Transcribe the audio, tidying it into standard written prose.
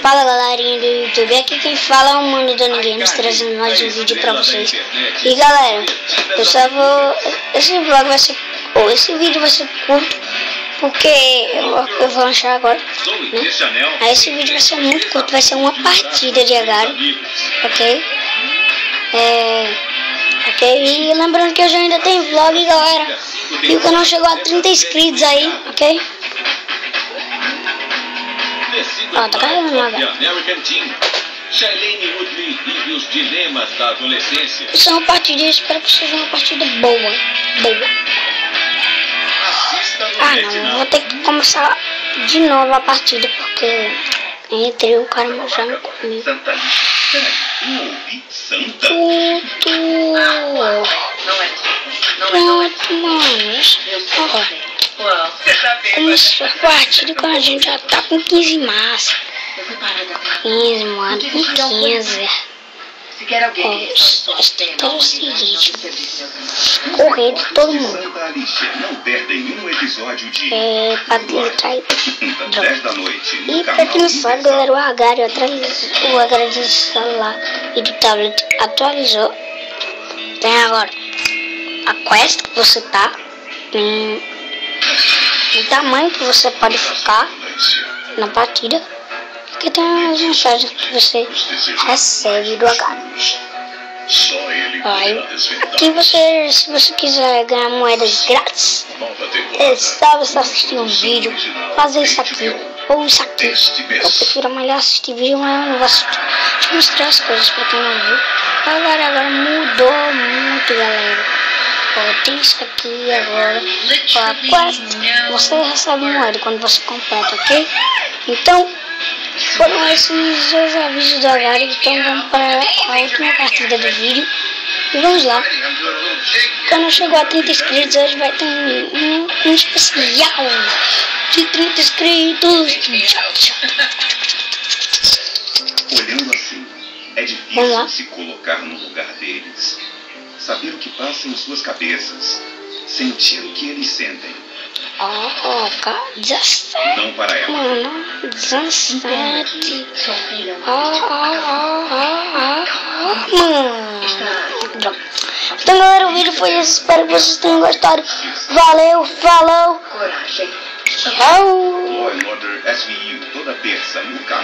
Fala galerinha do YouTube, aqui quem fala é o Mano Dani Games, trazendo mais um vídeo pra vocês. E galera, eu só vou... Esse vlog vai ser... Ou esse vídeo vai ser curto, porque eu vou lançar agora, né? Aí esse vídeo vai ser muito curto, vai ser uma partida de Agari, ok? Ok, e lembrando que hoje ainda tem vlog, galera. E o canal chegou a 30 inscritos aí, ok? Ó, tá caindo lá, galera. Isso é uma partida, eu espero que seja uma partida boa. Ah não, vou ter que começar de novo a partida, porque entrei o cara mojando comigo. Pronto, mano. Ó, começou a partida quando a gente já tá com 15 massa. 15, mano, com 15. Ó, é o seguinte, correr de todo mundo. Pra tentar ir. E pra quem não sabe, galera, o Agari do celular e do tablet atualizou. Tem agora a quest que você tá, tem o tamanho que você pode ficar na partida, porque tem as mensagens que você recebe do Agari. Aí, aqui você, se você quiser ganhar moedas grátis, sabe, você assistir um vídeo, fazer isso aqui ou isso aqui. Eu prefiro melhor assistir vídeo, mas eu não vou assistir. Deixa eu mostrar as coisas pra quem não viu. Agora mudou muito, galera. Ó, tem isso aqui agora. Ó, a quest, você recebe moeda quando você completa, ok? Então, foram esses os avisos do Agari. Então vamos para a última partida do vídeo. E vamos lá. Quando chegou a 30 inscritos, hoje vai ter um especial de 30 inscritos. Olhando assim, é difícil se colocar no lugar deles. Saber o que passa em suas cabeças. Sentir o que eles sentem. Cara, 17. Não para ela. Mano, 17. Mano. Então, galera, o vídeo foi esse. Espero que vocês tenham gostado. Valeu, falou. Tchau. Law & Order SVU, toda terça no canal.